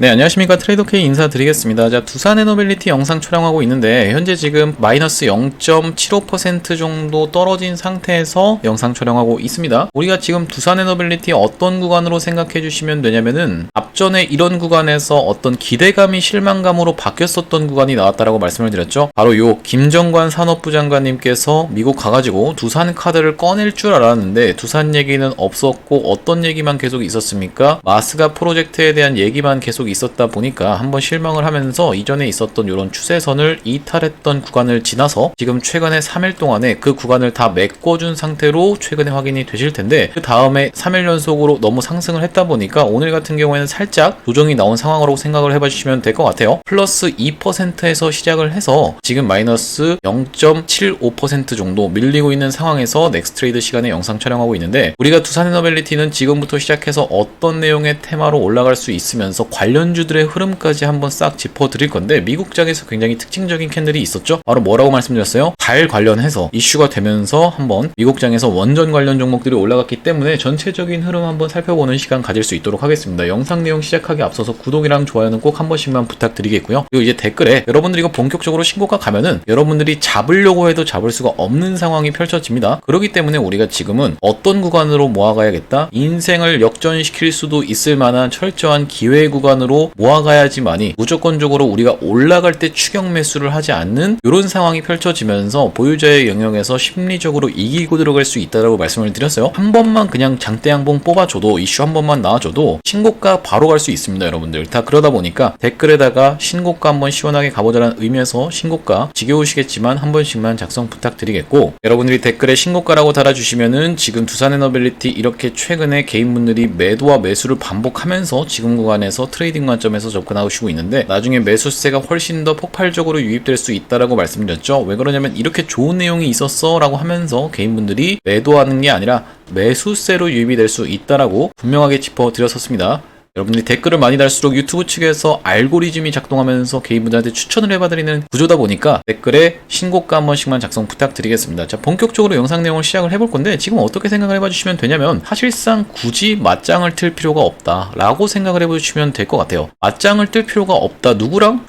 네, 안녕하십니까. 트레이더K 인사드리겠습니다. 자, 두산에너빌리티 영상 촬영하고 있는데 현재 지금 마이너스 0.75% 정도 떨어진 상태에서 영상 촬영하고 있습니다. 우리가 지금 두산에너빌리티 어떤 구간으로 생각해 주시면 되냐면은 앞전에 이런 구간에서 어떤 기대감이 실망감으로 바뀌었었던 구간이 나왔다라고 말씀을 드렸죠. 바로 요 김정관 산업부 장관님께서 미국 가가지고 두산 카드를 꺼낼 줄 알았는데 두산 얘기는 없었고 어떤 얘기만 계속 있었습니까? 마스가 프로젝트에 대한 얘기만 계속 있었다 보니까 한번 실망을 하면서 이전에 있었던 이런 추세선을 이탈했던 구간을 지나서 지금 최근에 3일 동안에 그 구간을 다 메꿔준 상태로 최근에 확인이 되실 텐데 그 다음에 3일 연속으로 너무 상승을 했다 보니까 오늘 같은 경우에는 살짝 조정이 나온 상황으로 생각을 해봐 주시면 될 것 같아요. 플러스 2%에서 시작을 해서 지금 마이너스 0.75% 정도 밀리고 있는 상황에서 넥스트레이드 시간에 영상 촬영하고 있는데 우리가 두산에너빌리티는 지금부터 시작해서 어떤 내용의 테마로 올라갈 수 있으면서 관련주들의 흐름까지 한번 싹 짚어드릴 건데 미국장에서 굉장히 특징적인 캔들이 있었죠. 바로 뭐라고 말씀드렸어요? 달 관련해서 이슈가 되면서 한번 미국장에서 원전 관련 종목들이 올라갔기 때문에 전체적인 흐름 한번 살펴보는 시간 가질 수 있도록 하겠습니다. 영상 내용 시작하기 앞서서 구독이랑 좋아요는 꼭 한 번씩만 부탁드리겠고요. 그리고 이제 댓글에 여러분들이 이거 본격적으로 신고가 가면은 여러분들이 잡으려고 해도 잡을 수가 없는 상황이 펼쳐집니다. 그렇기 때문에 우리가 지금은 어떤 구간으로 모아가야겠다? 인생을 역전시킬 수도 있을 만한 철저한 기회 구간으로 모아가야지만이 무조건적으로 우리가 올라갈 때 추격 매수를 하지 않는 이런 상황이 펼쳐지면서 보유자의 영역에서 심리적으로 이기고 들어갈 수 있다고 말씀을 드렸어요. 한 번만 그냥 장대 양봉 뽑아줘도 이슈 한 번만 나와줘도 신고가 바로 갈 수 있습니다. 여러분들 다 그러다 보니까 댓글에다가 신고가 한번 시원하게 가보자는 의미에서 신고가 지겨우시겠지만 한 번씩만 작성 부탁드리겠고 여러분들이 댓글에 신고가라고 달아주시면은 지금 두산에너빌리티 이렇게 최근에 개인분들이 매도와 매수를 반복하면서 지금 구간에서 트레이딩 관점에서 접근하시고 있는데 나중에 매수세가 훨씬 더 폭발적으로 유입될 수 있다라고 말씀드렸죠. 왜 그러냐면 이렇게 좋은 내용이 있었어 라고 하면서 개인분들이 매도하는 게 아니라 매수세로 유입이 될 수 있다라고 분명하게 짚어드렸었습니다. 여러분들이 댓글을 많이 달수록 유튜브 측에서 알고리즘이 작동하면서 개인분들한테 추천을 해봐드리는 구조다 보니까 댓글에 신고가 한 번씩만 작성 부탁드리겠습니다. 자, 본격적으로 영상 내용을 시작을 해볼 건데 지금 어떻게 생각을 해봐주시면 되냐면 사실상 굳이 맞짱을 틀 필요가 없다 라고 생각을 해보시면 될 것 같아요. 맞짱을 뜰 필요가 없다. 누구랑?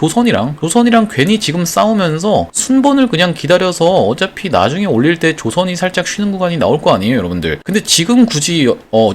조선이랑 괜히 지금 싸우면서 순번을 그냥 기다려서 어차피 나중에 올릴 때 조선이 살짝 쉬는 구간이 나올 거 아니에요 여러분들. 근데 지금 굳이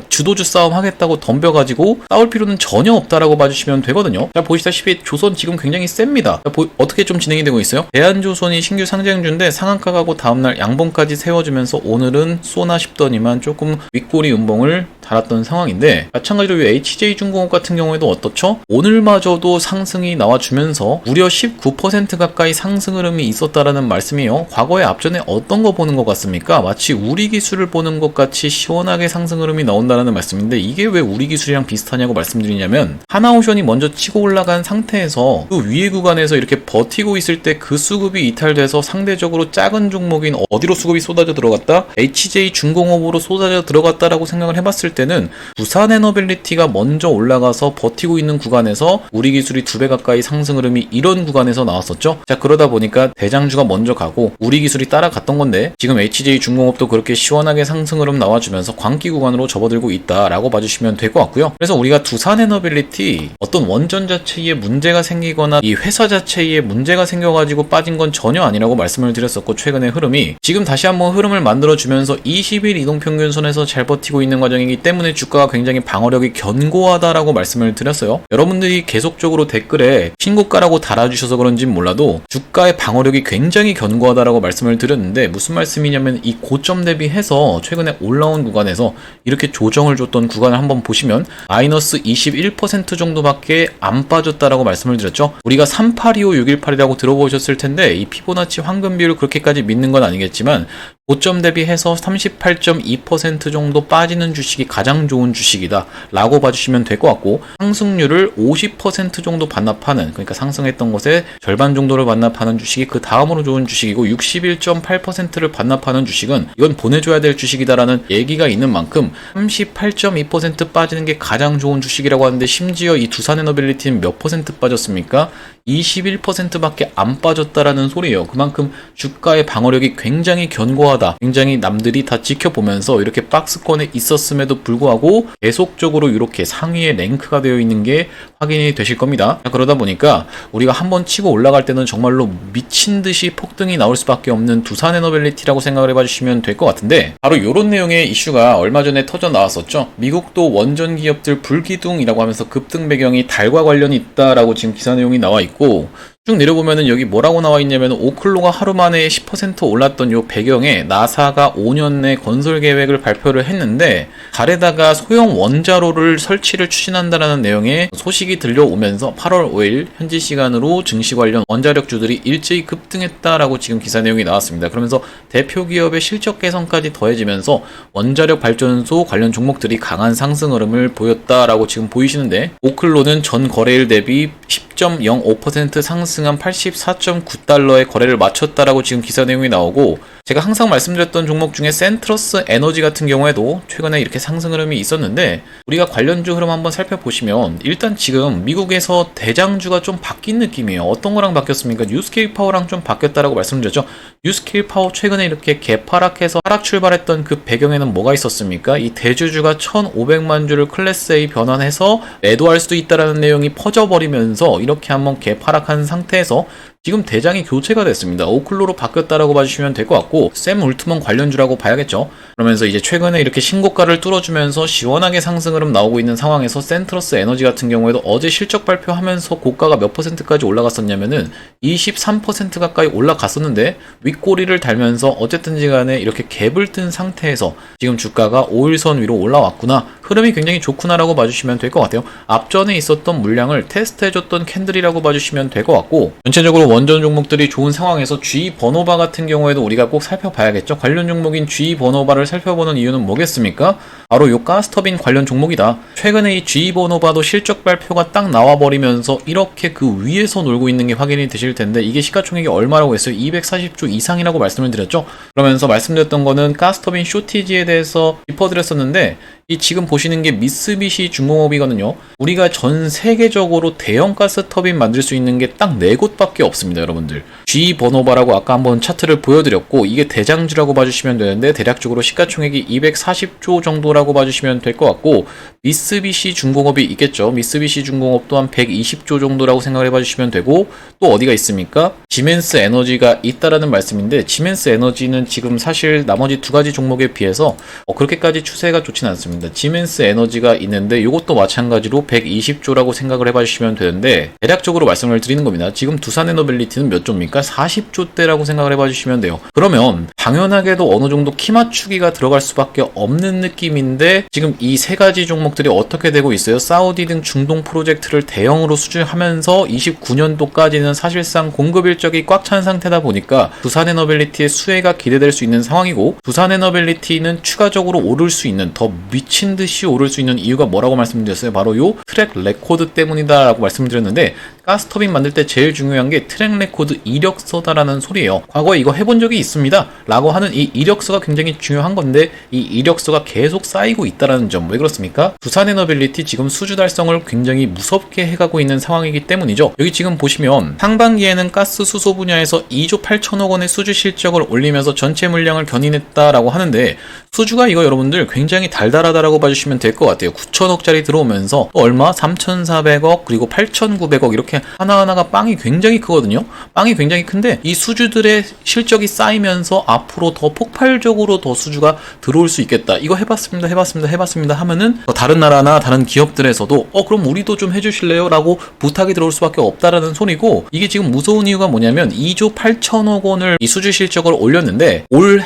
주도주 싸움 하겠다고 덤벼가지고 싸울 필요는 전혀 없다라고 봐주시면 되거든요. 자, 보시다시피 조선 지금 굉장히 셉니다. 자, 어떻게 좀 진행이 되고 있어요? 대한조선이 신규 상장주인데 상한가 가고 다음날 양봉까지 세워주면서 오늘은 쏘나 싶더니만 조금 윗꼬리 음봉을 달았던 상황인데 마찬가지로 HJ중공업 같은 경우에도 어떻죠? 오늘마저도 상승이 나와주면서 무려 19% 가까이 상승 흐름이 있었다라는 말씀이에요. 과거에 앞전에 어떤 거 보는 것 같습니까? 마치 우리 기술을 보는 것 같이 시원하게 상승 흐름이 나온다는 말씀인데 이게 왜 우리 기술이랑 비슷하냐고 말씀드리냐면 하나오션이 먼저 치고 올라간 상태에서 그 위에 구간에서 이렇게 버티고 있을 때 그 수급이 이탈돼서 상대적으로 작은 종목인 어디로 수급이 쏟아져 들어갔다? HJ중공업으로 쏟아져 들어갔다라고 생각을 해봤을 때는 두산에너빌리티가 먼저 올라가서 버티고 있는 구간에서 우리 기술이 2배 가까이 상승 흐름이 이런 구간에서 나왔었죠. 자, 그러다 보니까 대장주가 먼저 가고 우리 기술이 따라갔던 건데 지금 HJ중공업도 그렇게 시원하게 상승 흐름 나와주면서 광기 구간으로 접어들고 있다라고 봐주시면 될 것 같고요. 그래서 우리가 두산에너빌리티 어떤 원전 자체에 문제가 생기거나 이 회사 자체에 문제가 생겨가지고 빠진 건 전혀 아니라고 말씀을 드렸었고 최근의 흐름이 지금 다시 한번 흐름을 만들어주면서 20일 이동평균선에서 잘 버티고 있는 과정이기 때문에 주가가 굉장히 방어력이 견고하다라고 말씀을 드렸어요. 여러분들이 계속적으로 댓글에 신고가라고 달아주셔서 그런진 몰라도 주가의 방어력이 굉장히 견고하다라고 말씀을 드렸는데 무슨 말씀이냐면 이 고점 대비해서 최근에 올라온 구간에서 이렇게 조정을 줬던 구간을 한번 보시면 마이너스 21% 정도밖에 안 빠졌다라고 말씀을 드렸죠. 우리가 3825, 618이라고 들어보셨을 텐데 이 피보나치 황금 비율을 그렇게까지 믿는 건 아니겠지만 고점 대비해서 38.2% 정도 빠지는 주식이 가장 좋은 주식이다 라고 봐주시면 될 것 같고 상승률을 50% 정도 반납하는 그러니까 상승했던 것의 절반 정도를 반납하는 주식이 그 다음으로 좋은 주식이고 61.8%를 반납하는 주식은 이건 보내줘야 될 주식이다라는 얘기가 있는 만큼 38.2% 빠지는 게 가장 좋은 주식이라고 하는데 심지어 이 두산에너빌리티는 몇 퍼센트 빠졌습니까? 21%밖에 안 빠졌다라는 소리예요. 그만큼 주가의 방어력이 굉장히 견고하다. 굉장히 남들이 다 지켜보면서 이렇게 박스권에 있었음에도 불구하고 계속적으로 이렇게 상위에 랭크가 되어 있는 게 확인이 되실 겁니다. 그러다 보니까 우리가 한번 치고 올라갈 때는 정말로 미친 듯이 폭등이 나올 수밖에 없는 두산에너빌리티라고 생각을 해봐 주시면 될 것 같은데, 바로 이런 내용의 이슈가 얼마 전에 터져 나왔었죠. 미국도 원전 기업들 불기둥이라고 하면서 급등 배경이 달과 관련이 있다라고 지금 기사 내용이 나와 있고, 쭉 내려보면은 여기 뭐라고 나와 있냐면 오클로가 하루 만에 10% 올랐던 요 배경에 나사가 5년 내 건설 계획을 발표를 했는데 달에다가 소형 원자로를 설치를 추진한다라는 내용의 소식이 들려오면서 8월 5일 현지 시간으로 증시 관련 원자력주들이 일제히 급등했다라고 지금 기사 내용이 나왔습니다. 그러면서 대표 기업의 실적 개선까지 더해지면서 원자력 발전소 관련 종목들이 강한 상승 흐름을 보였다라고 지금 보이시는데, 오클로는 전 거래일 대비 10.05% 상승한 84.9달러의 거래를 마쳤다라고 지금 기사 내용이 나오고, 제가 항상 말씀드렸던 종목 중에 센트러스 에너지 같은 경우에도 최근에 이렇게 상승 흐름이 있었는데, 우리가 관련주 흐름 한번 살펴보시면 일단 지금 미국에서 대장주가 좀 바뀐 느낌이에요. 어떤 거랑 바뀌었습니까? 뉴스케일 파워랑 좀 바뀌었다라고 말씀드렸죠. 뉴스케일 파워 최근에 이렇게 개파락해서 하락 출발했던 그 배경에는 뭐가 있었습니까? 이 대주주가 1,500만 주를 클래스 A 변환해서 매도할 수도 있다라는 내용이 퍼져버리면서 이렇게 한번 개파락한 상태에서 지금 대장이 교체가 됐습니다. 오클로로 바뀌었다라고 봐주시면 될 것 같고, 샘 울트먼 관련주라고 봐야겠죠. 그러면서 이제 최근에 이렇게 신고가를 뚫어주면서 시원하게 상승 흐름 나오고 있는 상황에서 센트러스 에너지 같은 경우에도 어제 실적 발표하면서 고가가 몇 %까지 올라갔었냐면은 23% 가까이 올라갔었는데 윗꼬리를 달면서 어쨌든지 간에 이렇게 갭을 뜬 상태에서 지금 주가가 5일선 위로 올라왔구나, 흐름이 굉장히 좋구나라고 봐주시면 될 것 같아요. 앞전에 있었던 물량을 테스트해줬던 캔들이라고 봐주시면 될 것 같고, 전체적으로 원전 종목들이 좋은 상황에서 G 버노바 같은 경우에도 우리가 꼭 살펴봐야겠죠. 관련 종목인 G 버노바를 살펴보는 이유는 뭐겠습니까? 바로 요 가스터빈 관련 종목이다. 최근에 이 G 버노바도 실적 발표가 딱 나와버리면서 이렇게 그 위에서 놀고 있는 게 확인이 되실 텐데, 이게 시가총액이 얼마라고 했어요? 240조 이상이라고 말씀을 드렸죠. 그러면서 말씀드렸던 거는 가스터빈 쇼티지에 대해서 짚어드렸었는데, 이 지금 보시는 게 미쓰비시 중공업이거든요. 우리가 전 세계적으로 대형 가스터빈 만들 수 있는 게 딱 4곳밖에 없습니다, 여러분들. G 버노바라고 아까 한번 차트를 보여드렸고, 이게 대장주라고 봐주시면 되는데 대략적으로 시가총액이 240조 정도라고 봐주시면 될 것 같고, 미쓰비시 중공업이 있겠죠. 미쓰비시 중공업 또한 120조 정도라고 생각을 해봐주시면 되고, 또 어디가 있습니까? 지멘스 에너지가 있다라는 말씀인데, 지멘스 에너지는 지금 사실 나머지 두 가지 종목에 비해서 그렇게까지 추세가 좋진 않습니다. 지멘스 에너지가 있는데 이것도 마찬가지로 120조라고 생각을 해봐주시면 되는데, 대략적으로 말씀을 드리는 겁니다. 지금 두산에너빌리티는 몇 조입니까? 40조대라고 생각을 해봐주시면 돼요. 그러면 당연하게도 어느 정도 키 맞추기가 들어갈 수밖에 없는 느낌인데, 지금 이 세 가지 종목들이 어떻게 되고 있어요? 사우디 등 중동 프로젝트를 대형으로 수주하면서 29년도까지는 사실상 공급 일정이 꽉 찬 상태다 보니까 두산에너빌리티의 수혜가 기대될 수 있는 상황이고, 두산에너빌리티는 추가적으로 오를 수 있는, 더 미친 듯이 오를 수 있는 이유가 뭐라고 말씀드렸어요? 바로 요 트랙 레코드 때문이다 라고 말씀드렸는데, 가스터빈 만들 때 제일 중요한 게 트랙 레코드 이력서다라는 소리예요. 과거에 이거 해본 적이 있습니다 라고 하는 이 이력서가 굉장히 중요한 건데, 이 이력서가 계속 쌓이고 있다라는 점. 왜 그렇습니까? 두산에너빌리티 지금 수주 달성을 굉장히 무섭게 해가고 있는 상황이기 때문이죠. 여기 지금 보시면 상반기에는 가스 수소 분야에서 2조 8천억 원의 수주 실적을 올리면서 전체 물량을 견인했다라고 하는데, 수주가 이거 여러분들 굉장히 달달하다라고 봐주시면 될 것 같아요. 9천억짜리 들어오면서 또 얼마? 3,400억 그리고 8,900억 이렇게 하나하나가 빵이 굉장히 크거든요. 빵이 굉장히 큰데 이 수주들의 실적이 쌓이면서 앞으로 더 폭발적으로 더 수주가 들어올 수 있겠다. 이거 해봤습니다 하면은 다른 나라나 다른 기업들에서도 그럼 우리도 좀 해주실래요? 라고 부탁이 들어올 수밖에 없다라는 소리고, 이게 지금 무서운 이유가 뭐냐면 2조 8천억 원을 이 수주 실적을 올렸는데 올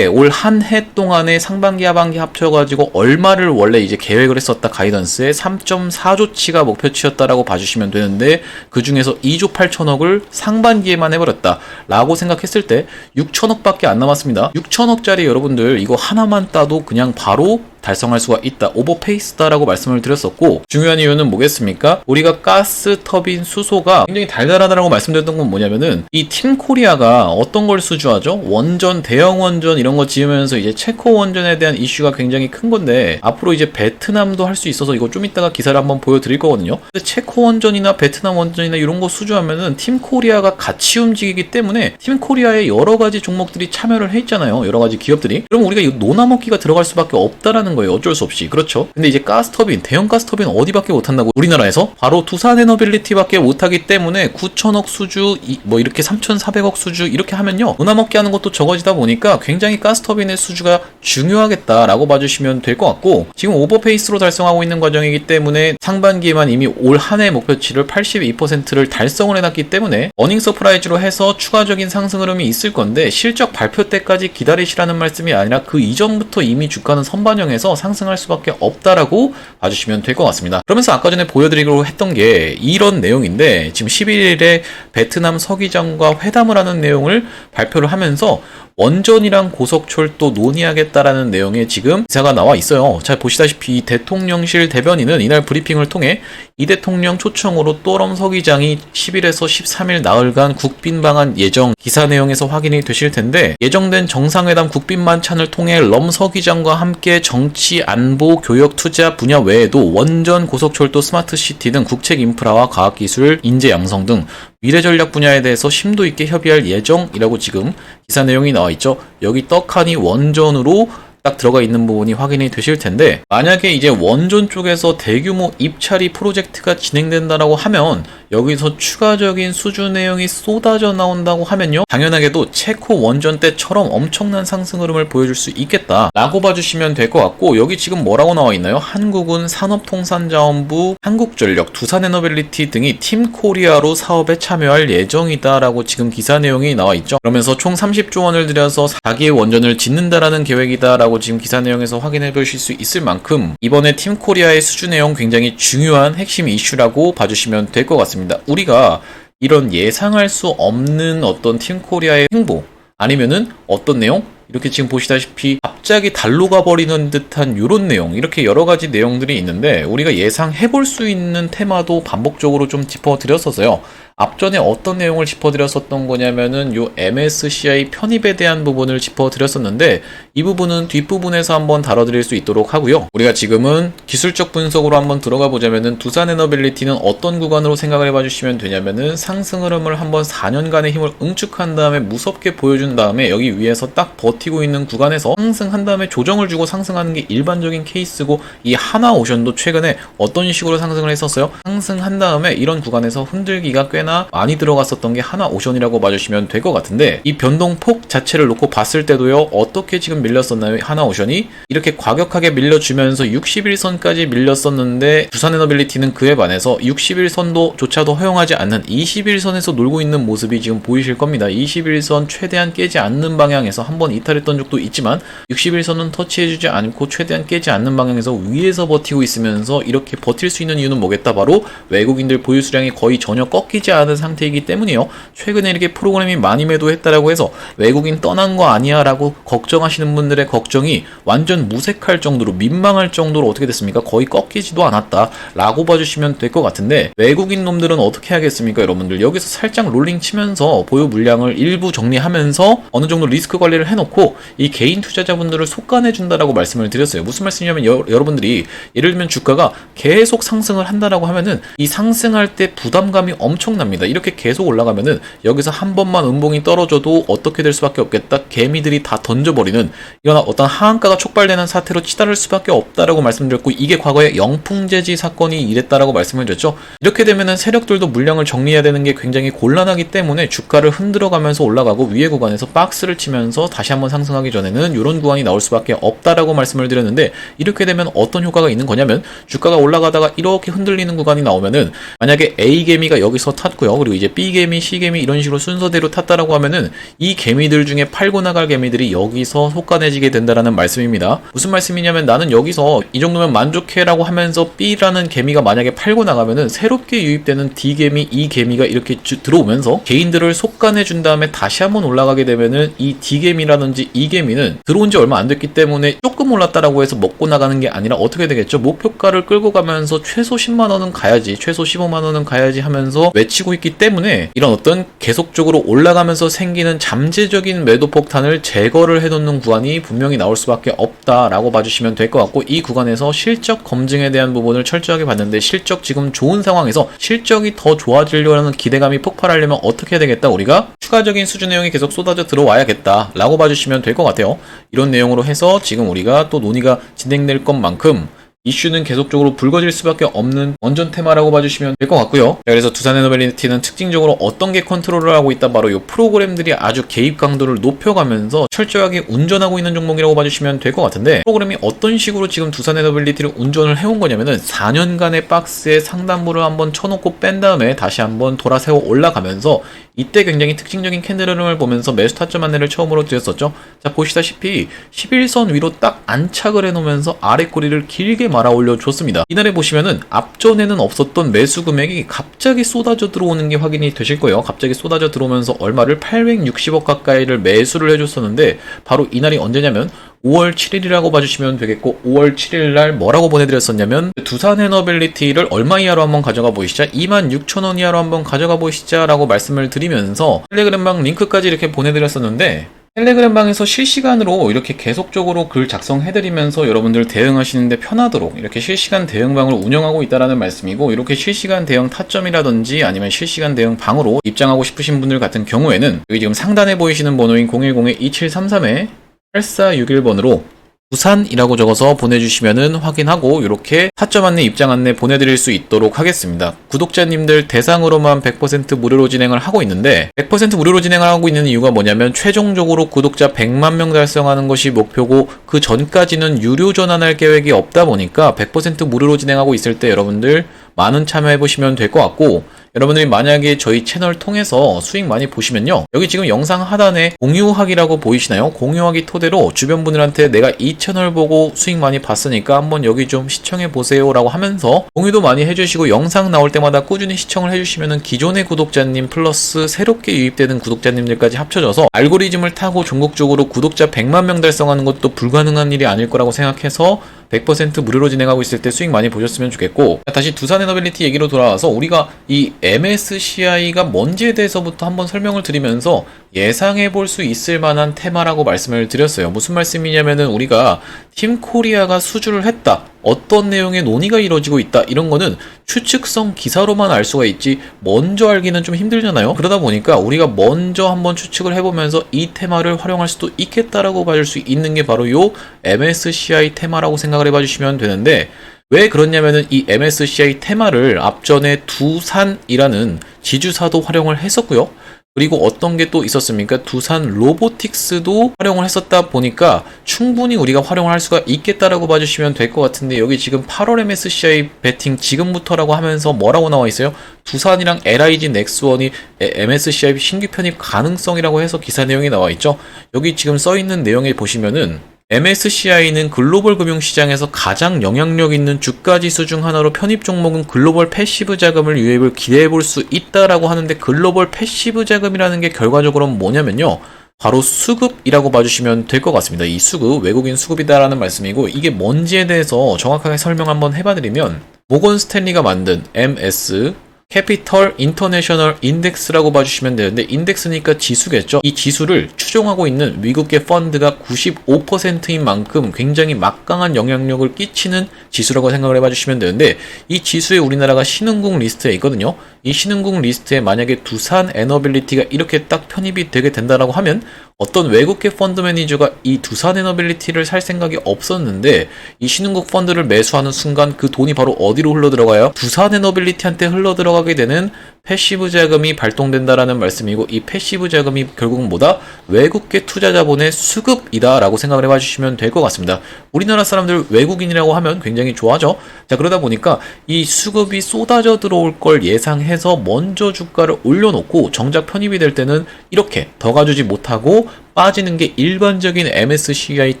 한 해 동안에 상반기 하반기 합쳐가지고 얼마를 원래 이제 계획을 했었다, 가이던스에 3.4조치가 목표치였다라고 봐주시면 되는데, 그 중에서 2조 8천억을 상반기에만 해버렸다 라고 생각했을 때 6천억밖에 안 남았습니다. 6천억짜리 여러분들 이거 하나만 따도 그냥 바로 달성할 수가 있다. 오버페이스다라고 말씀을 드렸었고, 중요한 이유는 뭐겠습니까? 우리가 가스 터빈 수소가 굉장히 달달하다라고 말씀드렸던 건 뭐냐면은 이 팀코리아가 어떤 걸 수주하죠? 원전, 대형 원전 이런 거 지으면서 이제 체코 원전에 대한 이슈가 굉장히 큰 건데, 앞으로 이제 베트남도 할 수 있어서 이거 좀 이따가 기사를 한번 보여드릴 거거든요. 근데 체코 원전이나 베트남 원전이나 이런 거 수주하면은 팀코리아가 같이 움직이기 때문에 팀코리아의 여러 가지 종목들이 참여를 해 있잖아요. 여러 가지 기업들이. 그럼 우리가 이 노나먹기가 들어갈 수밖에 없다라는 거예요. 어쩔 수 없이. 그렇죠. 근데 이제 가스터빈, 대형 가스터빈 어디밖에 못한다고? 우리나라에서 바로 두산에너빌리티밖에 못하기 때문에 9천억 수주, 뭐 이렇게 3,400억 수주 이렇게 하면요, 노나먹기 하는 것도 적어지다 보니까 굉장히 가스터빈의 수주가 중요하겠다라고 봐주시면 될 것 같고, 지금 오버페이스로 달성하고 있는 과정이기 때문에 상반기에만 이미 올 한 해 목표치를 82%를 달성을 해놨기 때문에 어닝 서프라이즈로 해서 추가적인 상승 흐름이 있을 건데, 실적 발표 때까지 기다리시라는 말씀이 아니라 그 이전부터 이미 주가는 선반영해서 상승할 수밖에 없다라고 봐주시면 될 것 같습니다. 그러면서 아까 전에 보여드리기로 했던 게 이런 내용인데, 지금 11일에 베트남 서기장과 회담을 하는 내용을 발표를 하면서 원전이랑 고속철도 논의하겠다라는 내용의 지금 기사가 나와 있어요. 잘 보시다시피 대통령실 대변인은 이날 브리핑을 통해 이 대통령 초청으로 또럼 서기장이 10일에서 13일 나흘간 국빈 방한 예정, 기사 내용에서 확인이 되실 텐데, 예정된 정상회담 국빈 만찬을 통해 럼 서기장과 함께 정치, 안보, 교역, 투자 분야 외에도 원전, 고속철도, 스마트시티 등 국책 인프라와 과학기술, 인재 양성 등 미래 전략 분야에 대해서 심도 있게 협의할 예정이라고 지금 기사 내용이 나와 있죠. 여기 떡하니 원전으로 딱 들어가 있는 부분이 확인이 되실 텐데, 만약에 이제 원전 쪽에서 대규모 입찰이 프로젝트가 진행된다라고 하면 여기서 추가적인 수주 내용이 쏟아져 나온다고 하면요, 당연하게도 체코 원전 때처럼 엄청난 상승 흐름을 보여줄 수 있겠다라고 봐주시면 될 것 같고, 여기 지금 뭐라고 나와 있나요? 한국은 산업통상자원부, 한국전력, 두산에너빌리티 등이 팀코리아로 사업에 참여할 예정이다라고 지금 기사 내용이 나와 있죠. 그러면서 총 30조 원을 들여서 4기의 원전을 짓는다라는 계획이다라고 지금 기사 내용에서 확인해 보실 수 있을 만큼 이번에 팀코리아의 수주 내용 굉장히 중요한 핵심 이슈라고 봐주시면 될 것 같습니다. 우리가 이런 예상할 수 없는 어떤 팀코리아의 행보, 아니면은 어떤 내용, 이렇게 지금 보시다시피 갑자기 달로 가버리는 듯한 이런 내용, 이렇게 여러 가지 내용들이 있는데, 우리가 예상해 볼 수 있는 테마도 반복적으로 좀 짚어드렸었어요. 앞전에 어떤 내용을 짚어드렸었던 거냐면은 요 MSCI 편입에 대한 부분을 짚어드렸었는데, 이 부분은 뒷부분에서 한번 다뤄드릴 수 있도록 하고요. 우리가 지금은 기술적 분석으로 한번 들어가 보자면은 두산에너빌리티는 어떤 구간으로 생각을 해봐주시면 되냐면은 상승 흐름을 한번 4년간의 힘을 응축한 다음에 무섭게 보여준 다음에 여기 위에서 딱 버티고 있는 구간에서 상승한 다음에 조정을 주고 상승하는 게 일반적인 케이스고, 이 하나오션도 최근에 어떤 식으로 상승을 했었어요? 상승한 다음에 이런 구간에서 흔들기가 꽤나 많이 들어갔었던 게 하나오션이라고 봐주시면 될 것 같은데, 이 변동폭 자체를 놓고 봤을 때도요, 어떻게 지금 밀렸었나요? 하나오션이 이렇게 과격하게 밀려주면서 61선까지 밀렸었는데, 두산에너빌리티는 그에 반해서 61선도 조차도 허용하지 않는 21선에서 놀고 있는 모습이 지금 보이실 겁니다. 21선 최대한 깨지 않는 방향에서 한번 이탈했던 적도 있지만 61선은 터치해주지 않고 최대한 깨지 않는 방향에서 위에서 버티고 있으면서, 이렇게 버틸 수 있는 이유는 뭐겠다? 바로 외국인들 보유 수량이 거의 전혀 꺾이지 않은 상태이기 때문이에요. 최근에 이렇게 프로그램이 많이 매도했다라고 해서 외국인 떠난 거 아니야 라고 걱정하시는 분들의 걱정이 완전 무색할 정도로, 민망할 정도로 어떻게 됐습니까? 거의 꺾이지도 않았다 라고 봐주시면 될 것 같은데, 외국인 놈들은 어떻게 하겠습니까? 여러분들 여기서 살짝 롤링 치면서 보유 물량을 일부 정리하면서 어느 정도 리스크 관리를 해놓고 이 개인 투자자분들을 속간해 준다라고 말씀을 드렸어요. 무슨 말씀이냐면, 여러분들이 예를 들면 주가가 계속 상승을 한다라고 하면은 이 상승할 때 부담감이 엄청납니다. 이렇게 계속 올라가면은 여기서 한 번만 음봉이 떨어져도 어떻게 될 수밖에 없겠다, 개미들이 다 던져버리는 이런 어떤 하한가가 촉발되는 사태로 치달을 수밖에 없다라고 말씀드렸고, 이게 과거에 영풍재지 사건이 이랬다라고 말씀을 드렸죠. 이렇게 되면은 세력들도 물량을 정리해야 되는 게 굉장히 곤란하기 때문에 주가를 흔들어가면서 올라가고 위에 구간에서 박스를 치면서 다시 한번 상승하기 전에는 이런 구간이 나올 수밖에 없다라고 말씀을 드렸는데, 이렇게 되면 어떤 효과가 있는 거냐면, 주가가 올라가다가 이렇게 흔들리는 구간이 나오면은 만약에 A개미가 여기서 탔고요. 그리고 이제 B개미, C개미 이런 식으로 순서대로 탔다라고 하면은 이 개미들 중에 팔고 나갈 개미들이 여기서 속가내지게 된다라는 말씀입니다. 무슨 말씀이냐면 나는 여기서 이 정도면 만족해라고 하면서 B라는 개미가 만약에 팔고 나가면은 새롭게 유입되는 D개미, E개미가 이렇게 들어오면서 개인들을 속가내준 다음에 다시 한번 올라가게 되면은 이 D개미라든지 E개미는 들어온 지 얼마 안 됐기 때문에 조금 올랐다라고 해서 먹고 나가는 게 아니라 어떻게 되겠죠? 목표가를 끌고 가면서 최소 10만원은 가야지, 최소 15만원은 가야지 하면서 외치고 있기 때문에 이런 어떤 계속적으로 올라가면서 생기는 잠재적인 매도 폭탄을 제거를 해놓는 구간이 분명히 나올 수밖에 없다라고 봐주시면 될 것 같고, 이 구간에서 실적 검증에 대한 부분을 철저하게 봤는데 실적 지금 좋은 상황에서 실적이 더 좋아지려는 기대감이 폭발하려면 어떻게 해야 되겠다? 우리가 추가적인 수주 내용이 계속 쏟아져 들어와야겠다 라고 봐주시면 될 것 같아요. 이런 내용으로 해서 지금 우리가 또 논의가 진행될 것만큼 이슈는 계속적으로 불거질 수밖에 없는 원전 테마라고 봐주시면 될 것 같고요. 그래서 두산에너빌리티는 특징적으로 어떤 게 컨트롤을 하고 있다, 바로 이 프로그램들이 아주 개입 강도를 높여가면서 철저하게 운전하고 있는 종목이라고 봐주시면 될 것 같은데, 프로그램이 어떤 식으로 지금 두산에너빌리티를 운전을 해온 거냐면은 4년간의 박스에 상단부를 한번 쳐놓고 뺀 다음에 다시 한번 돌아세워 올라가면서 이때 굉장히 특징적인 캔들 흐름을 보면서 매수 타점 안내를 처음으로 드렸었죠. 자, 보시다시피 11선 위로 딱 안착을 해놓으면서 아래 꼬리를 길게 말아 올려줬습니다. 이날에 보시면은 앞전에는 없었던 매수 금액이 갑자기 쏟아져 들어오는 게 확인이 되실 거예요. 갑자기 쏟아져 들어오면서 얼마를 860억 가까이를 매수를 해줬었는데, 바로 이날이 언제냐면 5월 7일이라고 봐주시면 되겠고, 5월 7일 날 뭐라고 보내드렸었냐면 두산에너빌리티를 얼마 이하로 한번 가져가 보시자, 26,000원 이하로 한번 가져가 보시자 라고 말씀을 드리면서 텔레그램방 링크까지 이렇게 보내드렸었는데, 텔레그램방에서 실시간으로 이렇게 계속적으로 글 작성해드리면서 여러분들 대응하시는데 편하도록 이렇게 실시간 대응방을 운영하고 있다는 말씀이고, 이렇게 실시간 대응 타점이라든지 아니면 실시간 대응 방으로 입장하고 싶으신 분들 같은 경우에는 여기 지금 상단에 보이시는 번호인 010-2733-8461번으로 부산이라고 적어서 보내주시면은 확인하고 이렇게 타점 안내, 입장 안내 보내드릴 수 있도록 하겠습니다. 구독자님들 대상으로만 100% 무료로 진행을 하고 있는데, 100% 무료로 진행을 하고 있는 이유가 뭐냐면 최종적으로 구독자 100만 명 달성하는 것이 목표고, 그 전까지는 유료 전환할 계획이 없다 보니까 100% 무료로 진행하고 있을 때 여러분들 많은 참여해보시면 될 것 같고, 여러분들이 만약에 저희 채널 통해서 수익 많이 보시면요, 여기 지금 영상 하단에 공유하기라고 보이시나요? 공유하기 토대로 주변 분들한테 내가 이 채널 보고 수익 많이 봤으니까 한번 여기 좀 시청해보세요 라고 하면서 공유도 많이 해주시고, 영상 나올 때마다 꾸준히 시청을 해주시면은 기존의 구독자님 플러스 새롭게 유입되는 구독자님들까지 합쳐져서 알고리즘을 타고 전국적으로 구독자 100만 명 달성하는 것도 불가능한 일이 아닐 거라고 생각해서 100% 무료로 진행하고 있을 때 수익 많이 보셨으면 좋겠고, 다시 두산에너빌리티 얘기로 돌아와서 우리가 이 MSCI가 뭔지에 대해서부터 한번 설명을 드리면서 예상해 볼 수 있을 만한 테마라고 말씀을 드렸어요. 무슨 말씀이냐면은 우리가 팀코리아가 수주를 했다, 어떤 내용의 논의가 이루어지고 있다, 이런 거는 추측성 기사로만 알 수가 있지 먼저 알기는 좀 힘들잖아요. 그러다 보니까 우리가 먼저 한번 추측을 해보면서 이 테마를 활용할 수도 있겠다라고 봐줄 수 있는 게 바로 요 MSCI 테마라고 생각을 해봐 주시면 되는데, 왜 그렇냐면은 이 MSCI 테마를 앞전에 두산이라는 지주사도 활용을 했었고요. 그리고 어떤 게 또 있었습니까? 두산 로보틱스도 활용을 했었다 보니까 충분히 우리가 활용을 할 수가 있겠다라고 봐주시면 될 것 같은데, 여기 지금 8월 MSCI 베팅 지금부터라고 하면서 뭐라고 나와 있어요? 두산이랑 LIG 넥스원이 MSCI 신규 편입 가능성이라고 해서 기사 내용이 나와 있죠. 여기 지금 써 있는 내용에 보시면은 MSCI는 글로벌 금융시장에서 가장 영향력 있는 주가지수 중 하나로 편입 종목은 글로벌 패시브 자금을 유입을 기대해 볼 수 있다라고 하는데, 글로벌 패시브 자금이라는 게 결과적으로 뭐냐면요, 바로 수급이라고 봐주시면 될 것 같습니다. 이 수급, 외국인 수급이다라는 말씀이고, 이게 뭔지에 대해서 정확하게 설명 한번 해봐드리면, 모건 스탠리가 만든 MS 캐피털 인터내셔널 인덱스라고 봐주시면 되는데, 인덱스니까 지수겠죠. 이 지수를 추종하고 있는 미국계 펀드가 95%인 만큼 굉장히 막강한 영향력을 끼치는 지수라고 생각을 해봐주시면 되는데, 이 지수에 우리나라가 신흥국 리스트에 있거든요. 이 신흥국 리스트에 만약에 두산에너빌리티가 이렇게 딱 편입이 되게 된다라고 하면, 어떤 외국계 펀드 매니저가 이 두산에너빌리티를 살 생각이 없었는데 이 신흥국 펀드를 매수하는 순간 그 돈이 바로 어디로 흘러 들어가요? 두산에너빌리티한테 흘러 들어가게 되는 패시브 자금이 발동된다라는 말씀이고, 이 패시브 자금이 결국은 뭐다? 외국계 투자 자본의 수급이다 라고 생각을 해봐 주시면 될 것 같습니다. 우리나라 사람들 외국인이라고 하면 굉장히 좋아하죠. 자, 그러다 보니까 이 수급이 쏟아져 들어올 걸 예상해서 먼저 주가를 올려놓고 정작 편입이 될 때는 이렇게 더 가주지 못하고 빠지는 게 일반적인 MSCI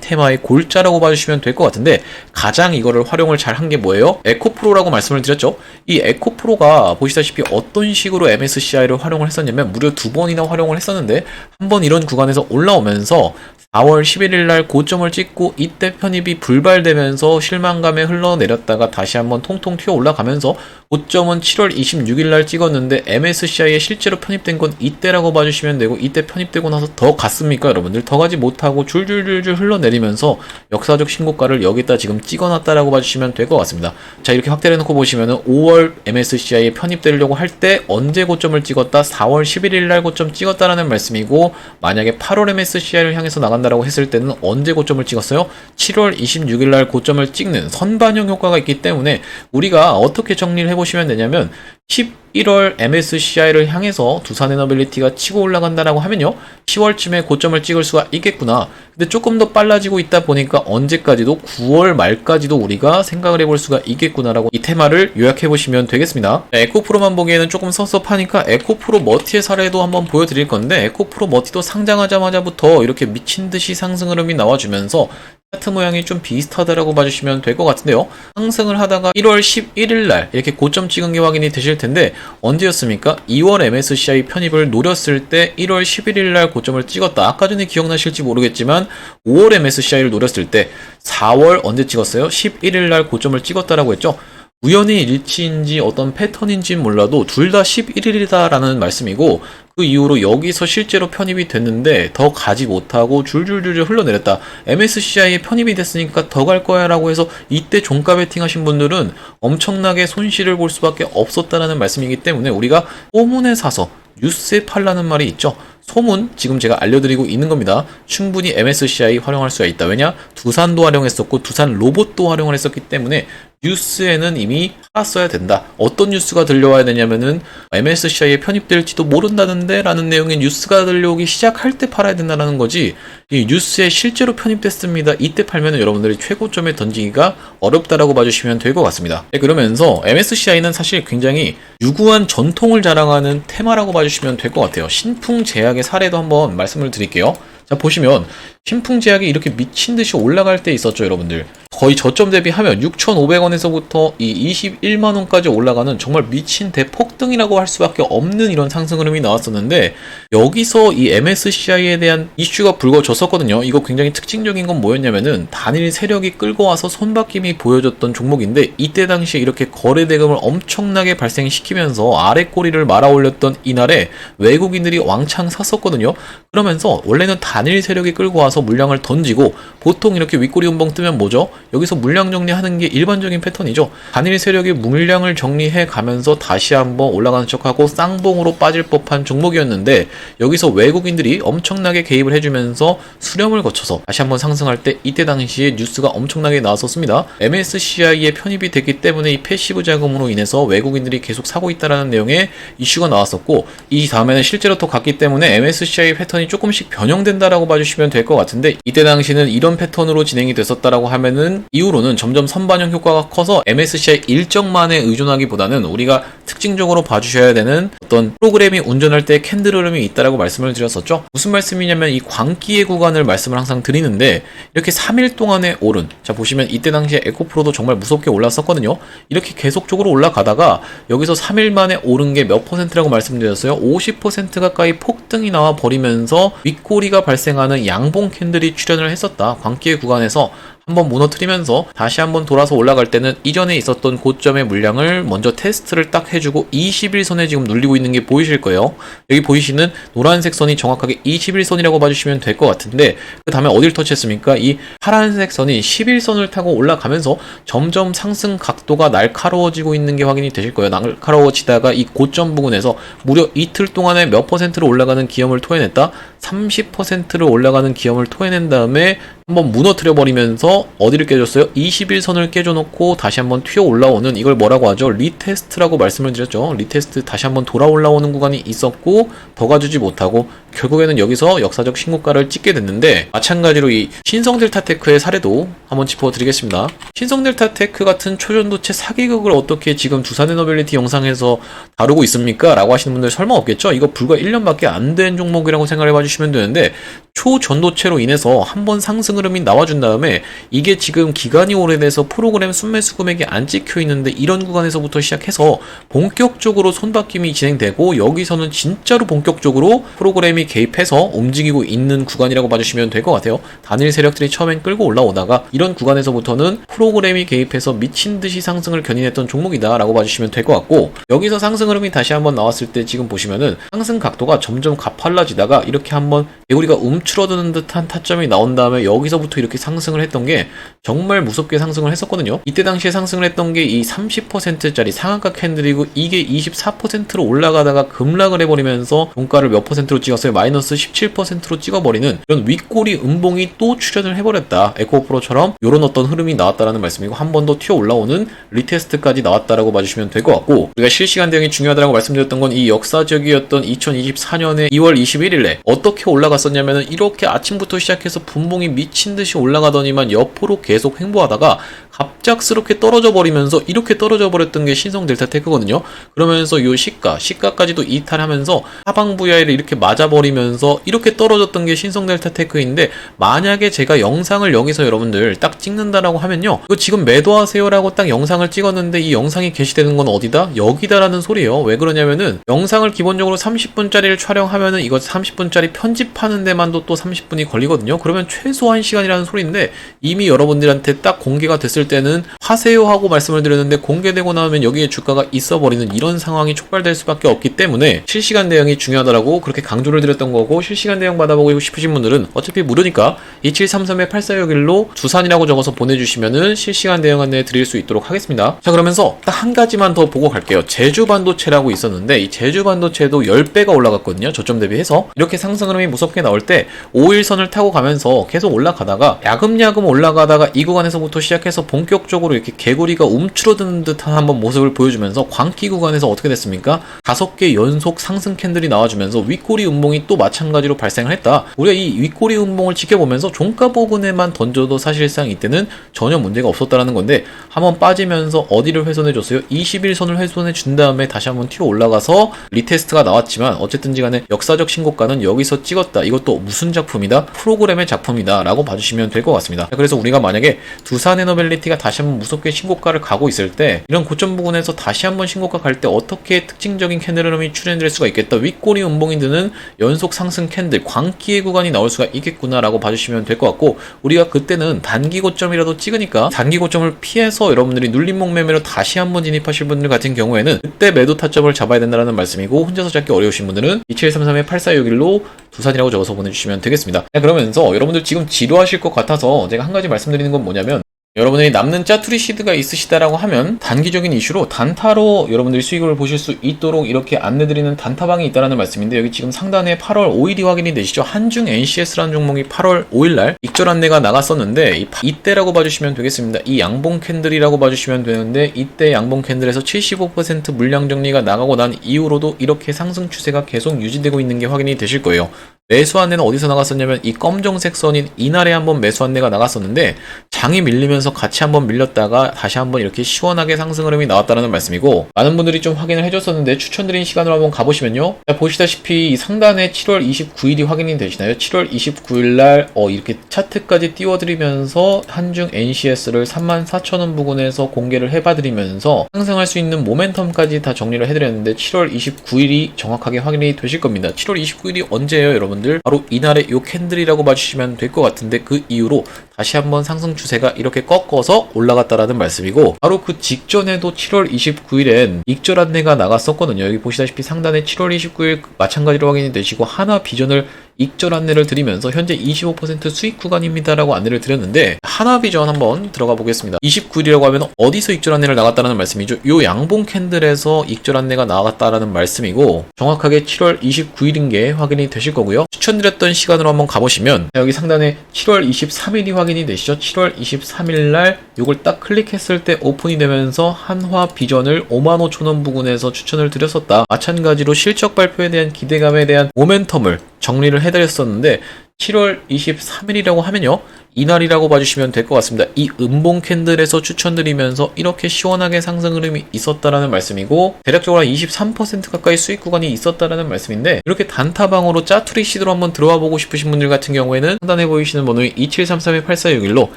테마의 골자라고 봐주시면 될 것 같은데, 가장 이거를 활용을 잘 한 게 뭐예요? 에코프로라고 말씀을 드렸죠. 이 에코프로가 보시다시피 어떤 식으로 MSCI를 활용을 했었냐면 무려 2번이나 활용을 했었는데, 한 번 이런 구간에서 올라오면서 4월 11일 날 고점을 찍고 이때 편입이 불발되면서 실망감에 흘러내렸다가 다시 한번 통통 튀어 올라가면서 고점은 7월 26일 날 찍었는데 MSCI에 실제로 편입된 건 이때라고 봐주시면 되고, 이때 편입되고 나서 더 갔습니까 여러분들? 더 가지 못하고 줄줄줄줄 흘러내리면서 역사적 신고가를 여기다 지금 찍어놨다라고 봐주시면 될 것 같습니다. 자, 이렇게 확대를 해놓고 보시면은 5월 MSCI에 편입되려고 할 때 언제 고점을 찍었다? 4월 11일 날 고점 찍었다라는 말씀이고, 만약에 8월 MSCI를 향해서 나간다라고 했을 때는 언제 고점을 찍었어요? 7월 26일 날 고점을 찍는 선반영 효과가 있기 때문에 우리가 어떻게 정리를 해보시면 되냐면, 11월 MSCI를 향해서 두산에너빌리티가 치고 올라간다라고 하면요, 10월쯤에 고점을 찍을 수가 있겠구나. 근데 조금 더 빨라지고 있다 보니까 언제까지도 9월 말까지도 우리가 생각을 해볼 수가 있겠구나라고 이 테마를 요약해 보시면 되겠습니다. 에코프로만 보기에는 조금 섭섭하니까 에코프로 머티의 사례도 한번 보여드릴 건데, 에코프로 머티도 상장하자마자부터 이렇게 미친듯이 상승 흐름이 나와주면서 차트 모양이 좀 비슷하다라고 봐주시면 될 것 같은데요. 상승을 하다가 1월 11일 날 이렇게 고점 찍은 게 확인이 되실 텐데, 언제였습니까? 2월 MSCI 편입을 노렸을 때 1월 11일 날 고점을 찍었다. 아까 전에 기억나실지 모르겠지만 5월 MSCI를 노렸을 때 4월 언제 찍었어요? 11일 날 고점을 찍었다라고 했죠. 우연히 일치인지 어떤 패턴인지는 몰라도 둘 다 11일이다라는 말씀이고, 그 이후로 여기서 실제로 편입이 됐는데 더 가지 못하고 줄줄줄줄 흘러내렸다. MSCI에 편입이 됐으니까 더 갈 거야 라고 해서 이때 종가 베팅 하신 분들은 엄청나게 손실을 볼 수밖에 없었다라는 말씀이기 때문에, 우리가 소문에 사서 뉴스에 팔라는 말이 있죠. 소문 지금 제가 알려드리고 있는 겁니다. 충분히 MSCI 활용할 수가 있다. 왜냐? 두산도 활용했었고 두산 로봇도 활용을 했었기 때문에 뉴스에는 이미 팔았어야 된다. 어떤 뉴스가 들려와야 되냐면은 MSCI에 편입될지도 모른다는데 라는 내용의 뉴스가 들려오기 시작할 때 팔아야 된다는 거지, 이 뉴스에 실제로 편입됐습니다 이때 팔면은 여러분들이 최고점에 던지기가 어렵다라고 봐주시면 될 것 같습니다. 그러면서 MSCI는 사실 굉장히 유구한 전통을 자랑하는 테마라고 봐주시면 될 것 같아요. 신풍제약의 사례도 한번 말씀을 드릴게요. 자, 보시면 신풍제약이 이렇게 미친듯이 올라갈 때 있었죠 여러분들. 거의 저점 대비하면 6,500원에서부터 이 21만원까지 올라가는 정말 미친 대폭등이라고 할 수밖에 없는 이런 상승 흐름이 나왔었는데, 여기서 이 MSCI에 대한 이슈가 불거졌었거든요. 이거 굉장히 특징적인 건 뭐였냐면은 단일 세력이 끌고 와서 손바뀜이 보여줬던 종목인데, 이때 당시에 이렇게 거래 대금을 엄청나게 발생시키면서 아래 꼬리를 말아 올렸던 이날에 외국인들이 왕창 샀었거든요. 그러면서 원래는 단일 세력이 끌고 와서 물량을 던지고, 보통 이렇게 윗꼬리 운봉 뜨면 뭐죠? 여기서 물량 정리하는 게 일반적인 패턴이죠. 단일 세력이 물량을 정리해 가면서 다시 한번 올라가는 척하고 쌍봉으로 빠질 법한 종목이었는데, 여기서 외국인들이 엄청나게 개입을 해주면서 수렴을 거쳐서 다시 한번 상승할 때, 이때 당시에 뉴스가 엄청나게 나왔었습니다. MSCI에 편입이 됐기 때문에 이 패시브 자금으로 인해서 외국인들이 계속 사고 있다라는 내용의 이슈가 나왔었고, 이 다음에는 실제로 또 갔기 때문에 MSCI 패턴이 조금씩 변형된다라고 봐주시면 될 것 같은데, 이때 당시는 이런 패턴으로 진행이 됐었다라고 하면은 이후로는 점점 선반영 효과가 커서 MSCI 일정만에 의존하기보다는 우리가 특징적으로 봐주셔야 되는 어떤 프로그램이 운전할 때 캔들 흐름이 있다라고 말씀을 드렸었죠. 무슨 말씀이냐면, 이 광기의 구간을 말씀을 항상 드리는데, 이렇게 3일 동안에 오른, 자 보시면 이때 당시에 에코프로도 정말 무섭게 올랐었거든요. 이렇게 계속적으로 올라가다가 여기서 3일 만에 오른 게 몇 퍼센트라고 말씀드렸어요? 50% 가까이 폭등이 나와 버리면서 윗꼬리가 발생하는 양봉 캔들이 출현을 했었다. 광기의 구간에서 한번 무너뜨리면서 다시 한번 돌아서 올라갈 때는 이전에 있었던 고점의 물량을 먼저 테스트를 딱 해주고 21선에 지금 눌리고 있는 게 보이실 거예요. 여기 보이시는 노란색 선이 정확하게 21선이라고 봐주시면 될 것 같은데, 그 다음에 어딜 터치했습니까? 이 파란색 선이 11선을 타고 올라가면서 점점 상승 각도가 날카로워지고 있는 게 확인이 되실 거예요. 날카로워지다가 이 고점 부근에서 무려 이틀 동안에 몇 퍼센트로 올라가는 기염을 토해냈다? 30%를 올라가는 기염을 토해낸 다음에 한번 무너뜨려 버리면서 어디를 깨줬어요? 21선을 깨줘놓고 다시 한번 튀어 올라오는, 이걸 뭐라고 하죠? 리테스트라고 말씀을 드렸죠. 리테스트, 다시 한번 돌아 올라오는 구간이 있었고 더 가주지 못하고 결국에는 여기서 역사적 신고가를 찍게 됐는데, 마찬가지로 이 신성델타테크의 사례도 한번 짚어드리겠습니다. 신성델타테크 같은 초전도체 사기극을 어떻게 지금 두산에너빌리티 영상에서 다루고 있습니까? 라고 하시는 분들 설마 없겠죠? 이거 불과 1년밖에 안 된 종목이라고 생각을 해봐주시면 되는데, 초전도체로 인해서 한번 상승 흐름이 나와준 다음에 이게 지금 기간이 오래돼서 프로그램 순매수 금액이 안 찍혀 있는데, 이런 구간에서부터 시작해서 본격적으로 손바뀜이 진행되고 여기서는 진짜로 본격적으로 프로그램이 개입해서 움직이고 있는 구간이라고 봐주시면 될 것 같아요. 단일 세력들이 처음엔 끌고 올라오다가 이런 구간에서부터는 프로그램이 개입해서 미친듯이 상승을 견인했던 종목이다 라고 봐주시면 될 것 같고, 여기서 상승 흐름이 다시 한번 나왔을 때 지금 보시면은 상승 각도가 점점 가팔라지다가 이렇게 한번 개구리가 움츠러드는 듯한 타점이 나온 다음에 여기서부터 이렇게 상승을 했던 게 정말 무섭게 상승을 했었거든요. 이때 당시에 상승을 했던 게 이 30%짜리 상한가 캔들이고, 이게 24%로 올라가다가 급락을 해버리면서 종가를 몇 %로 찍었어요? 마이너스 17%로 찍어버리는 이런 윗꼬리 음봉이 또 출현을 해버렸다. 에코프로처럼 이런 어떤 흐름이 나왔다라는 말씀이고, 한 번 더 튀어 올라오는 리테스트까지 나왔다라고 봐주시면 될 것 같고, 우리가 실시간 대응이 중요하다고 말씀드렸던 건 이 역사적이었던 2024년에 2월 21일에 어떻게 올라갔었냐면은, 이렇게 아침부터 시작해서 분봉이 미친듯이 올라가더니만 옆으로 계속 횡보하다가 갑작스럽게 떨어져 버리면서 이렇게 떨어져 버렸던 게 신성델타테크거든요. 그러면서 요 시가까지도 이탈하면서 하방 VI를 이렇게 맞아버리면서 이렇게 떨어졌던 게 신성델타테크인데, 만약에 제가 영상을 여기서 여러분들 딱 찍는다라고 하면요, 이거 지금 매도하세요라고 딱 영상을 찍었는데 이 영상이 게시되는 건 어디다? 여기다라는 소리예요. 왜 그러냐면은 영상을 기본적으로 30분짜리를 촬영하면은 이거 30분짜리 편집하는 데만도 또 30분이 걸리거든요. 그러면 최소 1시간이라는 소리인데, 이미 여러분들한테 딱 공개가 됐을 때는 하세요 하고 말씀을 드렸는데 공개되고 나면 여기에 주가가 있어버리는 이런 상황이 촉발될 수밖에 없기 때문에 실시간 대응이 중요하다라고 그렇게 강조를 드렸던 거고, 실시간 대응 받아보고 싶으신 분들은 어차피 무료니까 2733-8461로 두산이라고 적어서 보내주시면은 실시간 대응 안내 드릴 수 있도록 하겠습니다. 자, 그러면서 딱 한 가지만 더 보고 갈게요. 제주반도체라고 있었는데 이 제주반도체도 10배가 올라갔거든요. 저점 대비해서. 이렇게 상승 흐름이 무섭게 나올 때 5일선을 타고 가면서 계속 올라가다가 야금야금 올라가다가 이 구간에서부터 시작해서 본격적으로 이렇게 개구리가 움츠러드는 듯한 한번 모습을 보여주면서 광기 구간에서 어떻게 됐습니까? 5개 연속 상승 캔들이 나와주면서 윗꼬리 음봉이 또 마찬가지로 발생을 했다. 우리가 이 윗꼬리 음봉을 지켜보면서 종가 부근에만 던져도 사실상 이때는 전혀 문제가 없었다라는 건데, 한번 빠지면서 어디를 훼손해줬어요? 21선을 훼손해 준 다음에 다시 한번 튀어 올라가서 리테스트가 나왔지만 어쨌든지 간에 역사적 신고가는 여기서 찍었다. 이것도 무슨 작품이다? 프로그램의 작품이다 라고 봐주시면 될 것 같습니다. 그래서 우리가 만약에 두산에너빌리티가 다시 한번 무섭게 신고가를 가고 있을 때, 이런 고점 부근에서 다시 한번 신고가 갈 때 어떻게 특징적인 캔들 흐름이 출현될 수가 있겠다. 윗꼬리 음봉이 드는 연속 상승 캔들, 광기의 구간이 나올 수가 있겠구나 라고 봐주시면 될 것 같고, 우리가 그때는 단기 고점이라도 찍으니까 단기 고점을 피해서 여러분들이 눌림목 매매로 다시 한번 진입하실 분들 같은 경우에는 그때 매도 타점을 잡아야 된다는 말씀이고, 혼자서 잡기 어려우신 분들은 2733-8461로 두산이라고 적어서 보내주시면 되겠습니다. 그러면서 여러분들 지금 지루하실 것 같아서 제가 한 가지 말씀드리는 건 뭐냐면, 여러분들이 남는 짜투리 시드가 있으시다라고 하면 단기적인 이슈로 단타로 여러분들이 수익을 보실 수 있도록 이렇게 안내드리는 단타방이 있다라는 말씀인데, 여기 지금 상단에 8월 5일이 확인이 되시죠? 한중 NCS라는 종목이 8월 5일날 익절 안내가 나갔었는데, 이때라고 봐주시면 되겠습니다. 이 양봉 캔들이라고 봐주시면 되는데, 이때 양봉 캔들에서 75% 물량 정리가 나가고 난 이후로도 이렇게 상승 추세가 계속 유지되고 있는 게 확인이 되실 거예요. 매수 안내는 어디서 나갔었냐면 이 검정색 선인 이날에 한번 매수 안내가 나갔었는데, 장이 밀리면서 같이 한번 밀렸다가 다시 한번 이렇게 시원하게 상승 흐름이 나왔다는 말씀이고, 많은 분들이 좀 확인을 해줬었는데 추천드린 시간으로 한번 가보시면요, 보시다시피 이 상단에 7월 29일이 확인이 되시나요? 7월 29일날 이렇게 차트까지 띄워드리면서 한중 NCS를 34,000원 부근에서 공개를 해봐드리면서 상승할 수 있는 모멘텀까지 다 정리를 해드렸는데, 7월 29일이 정확하게 확인이 되실 겁니다. 7월 29일이 언제예요 여러분? 바로 이날의 요 캔들이라고 봐주시면 될 것 같은데, 그 이후로 다시 한번 상승 추세가 이렇게 꺾어서 올라갔다라는 말씀이고, 바로 그 직전에도 7월 29일엔 익절 안내가 나갔었거든요. 여기 보시다시피 상단에 7월 29일 마찬가지로 확인이 되시고 하나비전을 익절 안내를 드리면서 현재 25% 수익 구간입니다라고 안내를 드렸는데, 하나비전 한번 들어가 보겠습니다. 29일이라고 하면 어디서 익절 안내를 나갔다는 말씀이죠. 요 양봉 캔들에서 익절 안내가 나갔다라는 말씀이고, 정확하게 7월 29일인 게 확인이 되실 거고요. 추천드렸던 시간으로 한번 가보시면 여기 상단에 7월 23일이 확인이 되시죠. 7월 23일 날 요걸 딱 클릭했을 때 오픈이 되면서 한화비전을 55,000원 부근에서 추천을 드렸었다. 마찬가지로 실적 발표에 대한 기대감에 대한 모멘텀을 정리를 해드렸었는데, 7월 23일이라고 하면요, 이날이라고 봐주시면 될 것 같습니다. 이 음봉 캔들에서 추천드리면서 이렇게 시원하게 상승 흐름이 있었다라는 말씀이고, 대략적으로 한 23% 가까이 수익 구간이 있었다라는 말씀인데, 이렇게 단타방으로 짜투리 시드로 한번 들어와 보고 싶으신 분들 같은 경우에는 상단에 보이시는 번호인 2733-8461로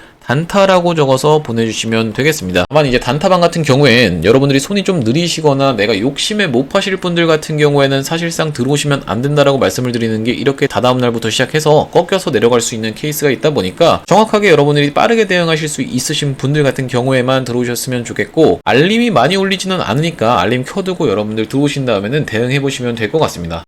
단타라고 적어서 보내주시면 되겠습니다. 다만 이제 단타방 같은 경우엔 여러분들이 손이 좀 느리시거나 내가 욕심에 못 파실 분들 같은 경우에는 사실상 들어오시면 안 된다라고 말씀을 드리는 게, 이렇게 다다음 날부터 시작해서 꺾여서 내려갈 수 있는 케이스가 있다 보니까 정확하게 여러분들이 빠르게 대응하실 수 있으신 분들 같은 경우에만 들어오셨으면 좋겠고, 알림이 많이 울리지는 않으니까 알림 켜두고 여러분들 들어오신 다음에는 대응해 보시면 될 것 같습니다.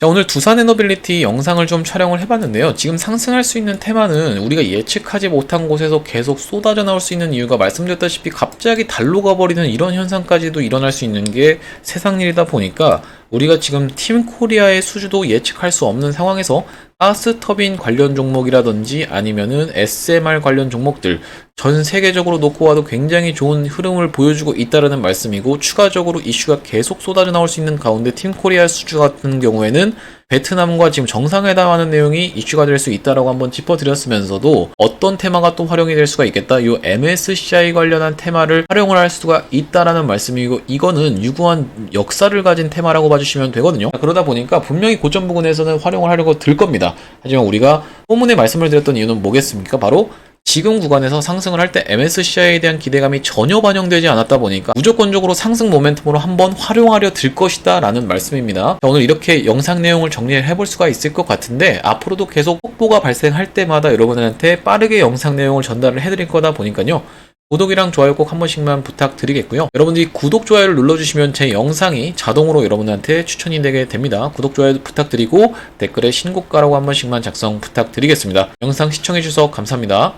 자, 오늘 두산에너빌리티 영상을 좀 촬영을 해봤는데요. 지금 상승할 수 있는 테마는 우리가 예측하지 못한 곳에서 계속 쏟아져 나올 수 있는 이유가, 말씀드렸다시피 갑자기 달로 가버리는 이런 현상까지도 일어날 수 있는 게 세상 일이다 보니까, 우리가 지금 팀코리아의 수주도 예측할 수 없는 상황에서 가스터빈 관련 종목이라든지 아니면은 SMR 관련 종목들 전 세계적으로 놓고 와도 굉장히 좋은 흐름을 보여주고 있다는 말씀이고, 추가적으로 이슈가 계속 쏟아져 나올 수 있는 가운데 팀코리아 수주 같은 경우에는 베트남과 지금 정상회담하는 내용이 이슈가 될 수 있다라고 한번 짚어드렸으면서도, 어떤 테마가 또 활용이 될 수가 있겠다, 요 MSCI 관련한 테마를 활용을 할 수가 있다라는 말씀이고, 이거는 유구한 역사를 가진 테마라고 봐주시면 되거든요. 그러다 보니까 분명히 고점 부근에서는 활용을 하려고 들 겁니다. 하지만 우리가 본문에 말씀을 드렸던 이유는 뭐겠습니까? 바로 지금 구간에서 상승을 할 때 MSCI에 대한 기대감이 전혀 반영되지 않았다 보니까 무조건적으로 상승 모멘텀으로 한번 활용하려 들 것이다 라는 말씀입니다. 자, 오늘 이렇게 영상 내용을 정리해 볼 수가 있을 것 같은데, 앞으로도 계속 폭보가 발생할 때마다 여러분들한테 빠르게 영상 내용을 전달을 해드릴 거다 보니까요, 구독이랑 좋아요 꼭 한 번씩만 부탁드리겠고요. 여러분들이 구독, 좋아요를 눌러주시면 제 영상이 자동으로 여러분한테 추천이 되게 됩니다. 구독, 좋아요 부탁드리고 댓글에 신고가라고 한 번씩만 작성 부탁드리겠습니다. 영상 시청해주셔서 감사합니다.